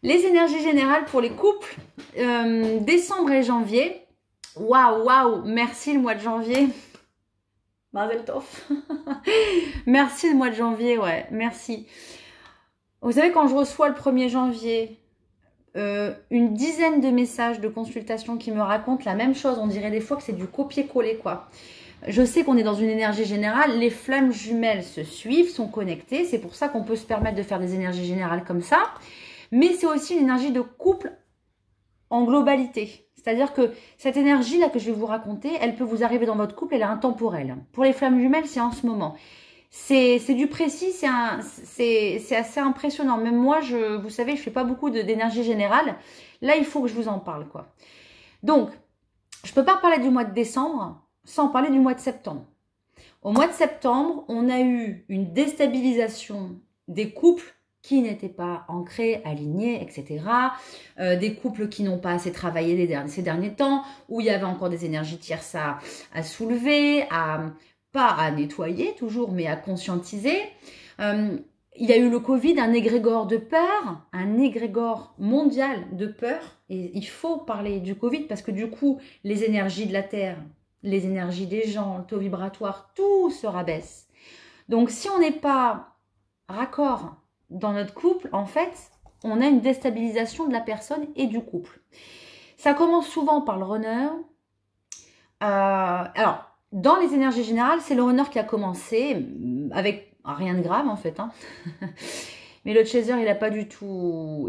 Les énergies générales pour les couples, décembre et janvier. Waouh, waouh, merci le mois de janvier. Mazel tov. Merci le mois de janvier, ouais, merci. Vous savez, quand je reçois le 1er janvier, une dizaine de messages de consultation qui me racontent la même chose, on dirait des fois que c'est du copier-coller, quoi. Je sais qu'on est dans une énergie générale, les flammes jumelles se suivent, sont connectées, c'est pour ça qu'on peut se permettre de faire des énergies générales comme ça, mais c'est aussi une énergie de couple en globalité. C'est-à-dire que cette énergie-là que je vais vous raconter, elle peut vous arriver dans votre couple, elle est intemporelle. Pour les flammes jumelles, c'est en ce moment. C'est du précis, c'est assez impressionnant. Même moi, vous savez, je fais pas beaucoup d'énergie générale. Là, il faut que je vous en parle, quoi. Donc, je peux pas parler du mois de décembre sans parler du mois de septembre. Au mois de septembre, on a eu une déstabilisation des couples qui n'étaient pas ancrés, alignés, etc. Des couples qui n'ont pas assez travaillé ces derniers temps, où il y avait encore des énergies tierces à soulever, pas à nettoyer toujours, mais à conscientiser. Il y a eu le Covid, un égrégore de peur, un égrégore mondial de peur. Et il faut parler du Covid parce que du coup, les énergies de la Terre, les énergies des gens, le taux vibratoire, tout se rabaisse. Donc, si on n'est pas raccord dans notre couple, en fait, on a une déstabilisation de la personne et du couple. Ça commence souvent par le runner. Alors, dans les énergies générales, c'est le runner qui a commencé avec rien de grave en fait. Hein. Mais le chaser, il n'a pas du tout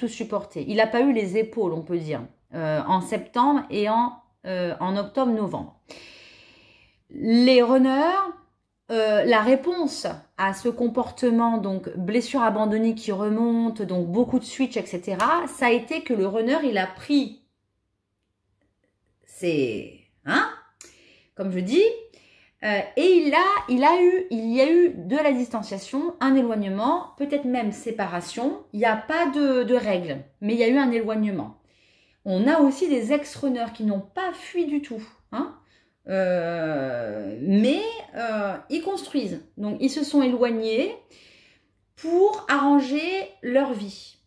supporté. Il n'a pas eu les épaules, on peut dire, en septembre et en octobre-novembre. Les runners, la réponse à ce comportement, donc blessure abandonnée qui remonte, donc beaucoup de switch, etc., ça a été que le runner, il a pris comme je dis, et il y a eu de la distanciation, un éloignement, peut-être même séparation. Il n'y a pas de règles, mais il y a eu un éloignement. On a aussi des ex-runners qui n'ont pas fui du tout, hein, mais ils construisent. Donc, ils se sont éloignés pour arranger leur vie.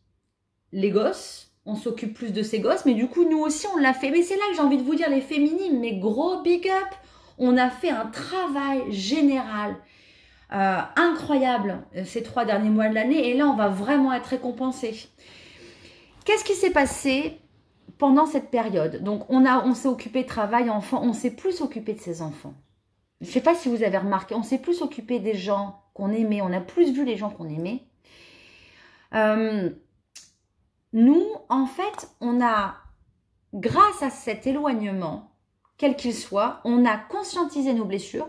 Les gosses, on s'occupe plus de ces gosses, mais du coup, nous aussi, on l'a fait. Mais c'est là que j'ai envie de vous dire, les féminines, mais gros big up. On a fait un travail général incroyable ces 3 derniers mois de l'année. Et là, on va vraiment être récompensé. Qu'est-ce qui s'est passé pendant cette période? Donc, on s'est occupé de travail, enfants. On s'est plus occupé de ses enfants. Je ne sais pas si vous avez remarqué, on s'est plus occupé des gens qu'on aimait. On a plus vu les gens qu'on aimait. Nous, en fait, on a, grâce à cet éloignement, quel qu'il soit, on a conscientisé nos blessures.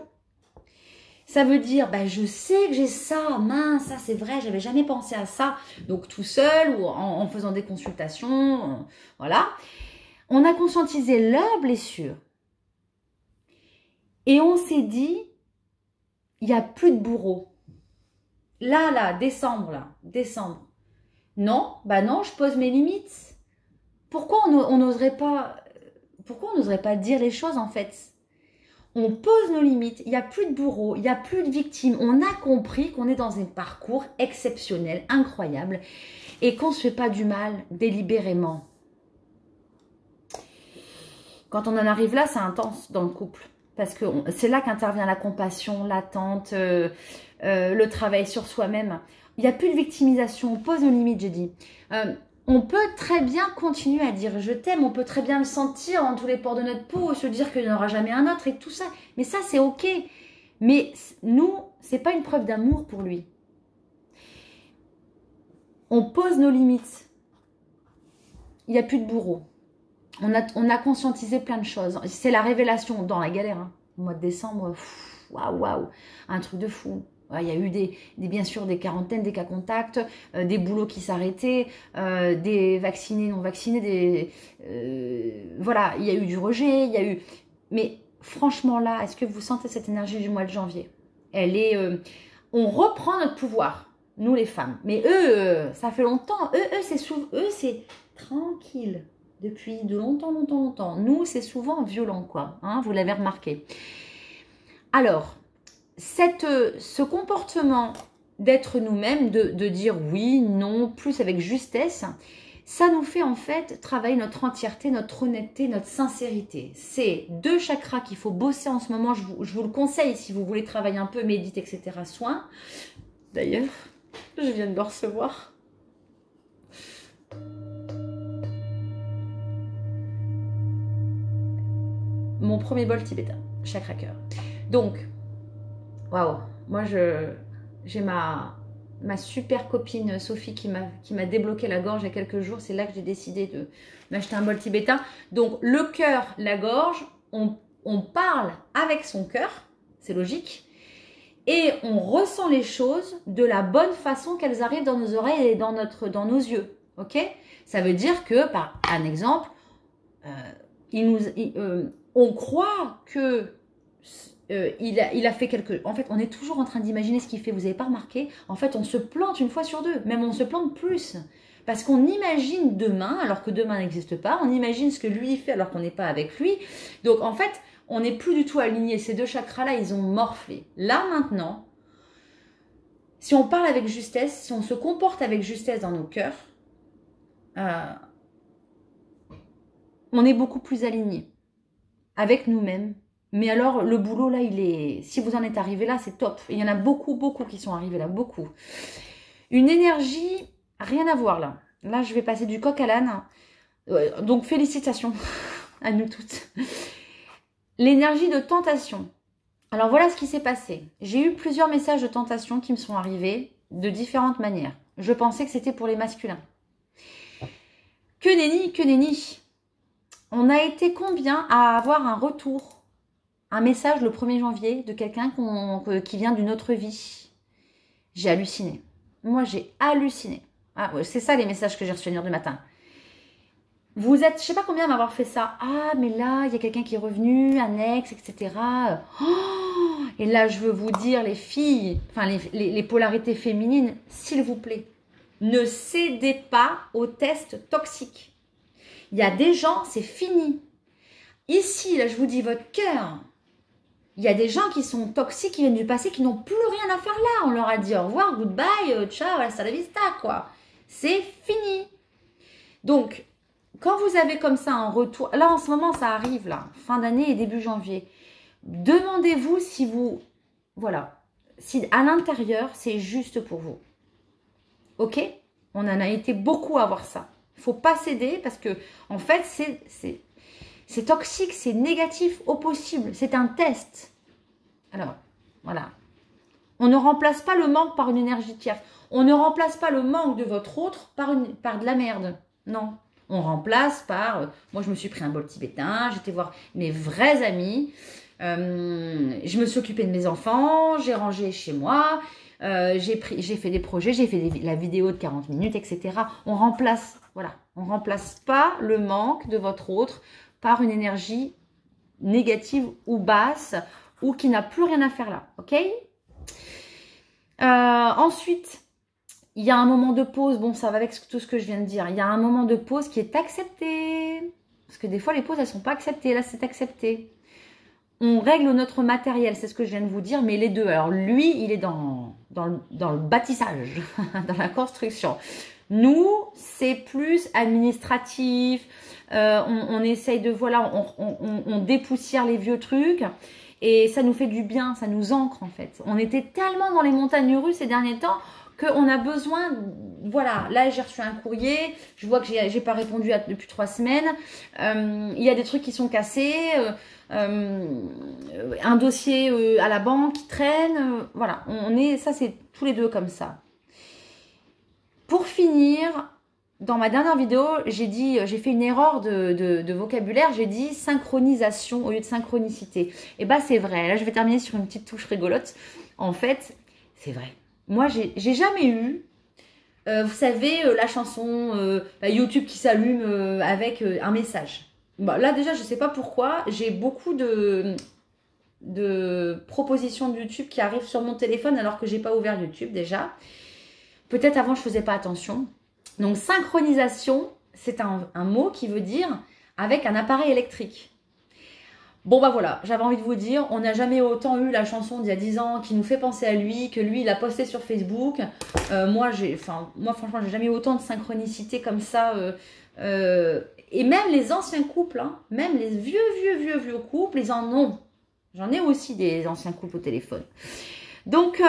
Ça veut dire, je sais que j'ai ça, mince, ça c'est vrai, j'avais jamais pensé à ça. Donc tout seul ou en faisant des consultations, voilà. On a conscientisé leurs blessures. Et on s'est dit, il n'y a plus de bourreau. Décembre. Non, non, je pose mes limites. Pourquoi on n'oserait pas dire les choses en fait? On pose nos limites, il n'y a plus de bourreau, il n'y a plus de victimes. On a compris qu'on est dans un parcours exceptionnel, incroyable, et qu'on ne se fait pas du mal délibérément. Quand on en arrive là, c'est intense dans le couple. Parce que c'est là qu'intervient la compassion, l'attente, le travail sur soi-même. Il n'y a plus de victimisation, on pose nos limites, j'ai dit. On peut très bien continuer à dire je t'aime, on peut très bien le sentir dans tous les pores de notre peau, se dire qu'il n'y en aura jamais un autre et tout ça. Mais ça, c'est ok. Mais nous, c'est pas une preuve d'amour pour lui. On pose nos limites. Il n'y a plus de bourreau. On a conscientisé plein de choses. C'est la révélation dans la galère. Hein. Au mois de décembre, waouh, un truc de fou. Il y a eu bien sûr des quarantaines, des cas contacts, des boulots qui s'arrêtaient, des vaccinés, non vaccinés, voilà, il y a eu du rejet, il y a eu... Mais franchement là, est-ce que vous sentez cette énergie du mois de janvier? Elle est... on reprend notre pouvoir, nous les femmes. Mais eux, ça fait longtemps. Eux, c'est tranquille. Depuis de longtemps. Nous, c'est souvent violent, quoi. Hein, vous l'avez remarqué. Alors... ce comportement d'être nous-mêmes, de dire oui, non, plus avec justesse, ça nous fait en fait travailler notre entièreté, notre honnêteté, notre sincérité. C'est 2 chakras qu'il faut bosser en ce moment. Je vous le conseille si vous voulez travailler un peu, médite, etc. Soin. D'ailleurs, je viens de le recevoir. Mon premier bol tibétain, chakra cœur. Donc, waouh, moi j'ai ma super copine Sophie qui m'a débloqué la gorge il y a quelques jours. C'est là que j'ai décidé de m'acheter un bol tibétain. Donc le cœur, la gorge, on parle avec son cœur, c'est logique. Et on ressent les choses de la bonne façon qu'elles arrivent dans nos oreilles et dans nos yeux. Ok? Ça veut dire que, par un exemple, on croit que il a fait quelque... En fait, on est toujours en train d'imaginer ce qu'il fait. Vous n'avez pas remarqué? En fait, on se plante une fois sur 2. Même on se plante plus. Parce qu'on imagine demain, alors que demain n'existe pas. On imagine ce que lui fait, alors qu'on n'est pas avec lui. Donc, en fait, on n'est plus du tout aligné. Ces 2 chakras-là, ils ont morflé. Là, maintenant, si on parle avec justesse, si on se comporte avec justesse dans nos cœurs, on est beaucoup plus aligné avec nous-mêmes. Mais alors, le boulot, là, si vous en êtes arrivé là, c'est top. Et il y en a beaucoup, beaucoup qui sont arrivés là, beaucoup. Une énergie, rien à voir là. Là, je vais passer du coq à l'âne. Donc, félicitations à nous toutes. L'énergie de tentation. Alors, voilà ce qui s'est passé. J'ai eu plusieurs messages de tentation qui me sont arrivés de différentes manières. Je pensais que c'était pour les masculins. Que nenni, que nenni. On a été combien à avoir un retour, un message le 1er janvier de quelqu'un qui vient d'une autre vie? J'ai halluciné. Moi, j'ai halluciné. Ah, ouais, c'est ça les messages que j'ai reçus hier du matin. Vous êtes, je sais pas combien m'avoir fait ça. Ah, mais là, il y a quelqu'un qui est revenu, un ex, etc. Oh, et là, je veux vous dire, les filles, enfin les polarités féminines, s'il vous plaît, ne cédez pas aux tests toxiques. Il y a des gens, c'est fini. Ici, là, je vous dis votre cœur. Il y a des gens qui sont toxiques, qui viennent du passé, qui n'ont plus rien à faire là. On leur a dit au revoir, goodbye, ciao, hasta la vista, quoi. C'est fini. Donc, quand vous avez comme ça un retour, là, en ce moment, ça arrive, là, fin d'année et début janvier. Demandez-vous si vous, voilà, si à l'intérieur, c'est juste pour vous. Ok? On en a été beaucoup à voir ça. Il ne faut pas céder parce que, en fait, c'est toxique, c'est négatif au possible. C'est un test. Alors, voilà. On ne remplace pas le manque par une énergie tierce. On ne remplace pas le manque de votre autre par de la merde. Non. On remplace par... moi, je me suis pris un bol tibétain. J'étais voir mes vrais amis. Je me suis occupée de mes enfants. J'ai rangé chez moi. J'ai fait des projets. J'ai fait la vidéo de 40 minutes, etc. On remplace... Voilà, on ne remplace pas le manque de votre autre par une énergie négative ou basse ou qui n'a plus rien à faire là, ok? Ensuite, il y a un moment de pause. Bon, ça va avec tout ce que je viens de dire. Il y a un moment de pause qui est accepté. Parce que des fois, les pauses, elles ne sont pas acceptées. Là, c'est accepté. On règle notre matériel, c'est ce que je viens de vous dire, mais les deux. Alors, lui, il est dans le bâtissage, dans la construction. Nous, c'est plus administratif. On essaye de, voilà, on dépoussière les vieux trucs. Et ça nous fait du bien, ça nous ancre en fait. On était tellement dans les montagnes russes ces derniers temps qu'on a besoin, voilà, là j'ai reçu un courrier, je vois que j'ai pas répondu depuis 3 semaines, il y a des trucs qui sont cassés, un dossier à la banque qui traîne, voilà, ça c'est tous les deux comme ça. Pour finir, dans ma dernière vidéo, j'ai fait une erreur de vocabulaire, j'ai dit synchronisation au lieu de synchronicité. Et bah c'est vrai, là je vais terminer sur une petite touche rigolote. En fait, c'est vrai. Moi, j'ai jamais eu, vous savez, la chanson YouTube qui s'allume avec un message. Bah, là déjà, je sais pas pourquoi, j'ai beaucoup de propositions de YouTube qui arrivent sur mon téléphone alors que j'ai pas ouvert YouTube déjà. Peut-être avant, je faisais pas attention. Donc, synchronisation, c'est un mot qui veut dire avec un appareil électrique. Bon bah voilà, j'avais envie de vous dire, on n'a jamais autant eu la chanson d'il y a 10 ans qui nous fait penser à lui, que lui il a posté sur Facebook. Moi franchement j'ai jamais eu autant de synchronicité comme ça. Et même les anciens couples, hein, même les vieux couples, ils en ont. J'en ai aussi des anciens couples au téléphone. Donc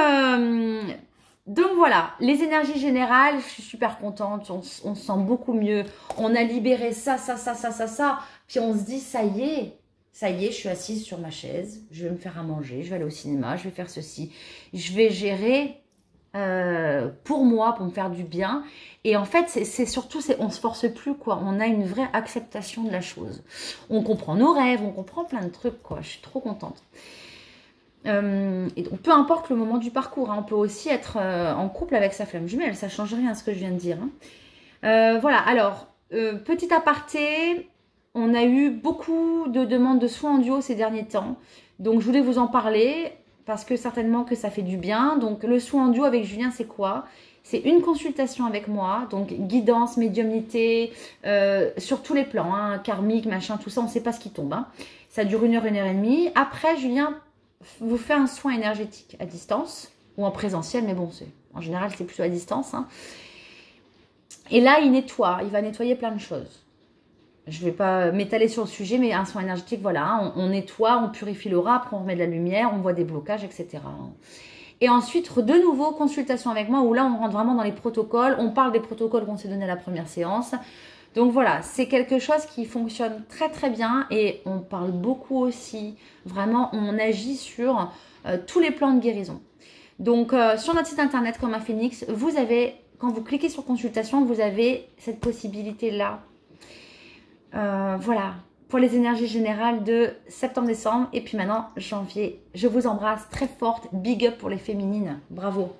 voilà, les énergies générales, je suis super contente, on se sent beaucoup mieux. On a libéré ça. Puis on se dit, ça y est, je suis assise sur ma chaise, je vais me faire à manger, je vais aller au cinéma, je vais faire ceci. Je vais gérer pour moi, pour me faire du bien. Et en fait, c'est surtout, on se force plus, quoi. On a une vraie acceptation de la chose. On comprend nos rêves, on comprend plein de trucs, quoi. Je suis trop contente. Et donc, peu importe le moment du parcours, hein, on peut aussi être en couple avec sa flamme jumelle. Ça change rien à ce que je viens de dire. Hein. Voilà, alors, petit aparté... On a eu beaucoup de demandes de soins en duo ces derniers temps. Donc, je voulais vous en parler parce que certainement que ça fait du bien. Donc, le soin en duo avec Julien, c'est quoi? C'est une consultation avec moi. Donc, guidance, médiumnité, sur tous les plans, hein, karmique, machin, tout ça. On ne sait pas ce qui tombe. Hein. Ça dure 1 heure et demie. Après, Julien vous fait un soin énergétique à distance ou en présentiel. Mais bon, en général, c'est plutôt à distance. Hein. Et là, il nettoie. Il va nettoyer plein de choses. Je ne vais pas m'étaler sur le sujet, mais un soin énergétique, voilà, on nettoie, on purifie l'aura, après on remet de la lumière, on voit des blocages, etc. Et ensuite, de nouveau, consultation avec moi, où là, on rentre vraiment dans les protocoles, on parle des protocoles qu'on s'est donnés à la première séance. Donc voilà, c'est quelque chose qui fonctionne très très bien et on parle beaucoup aussi, vraiment, on agit sur tous les plans de guérison. Donc, sur notre site internet Comme un Phénix, vous avez, quand vous cliquez sur consultation, vous avez cette possibilité-là. Voilà, pour les énergies générales de septembre-décembre. Et puis maintenant, janvier. Je vous embrasse très forte. Big up pour les féminines. Bravo.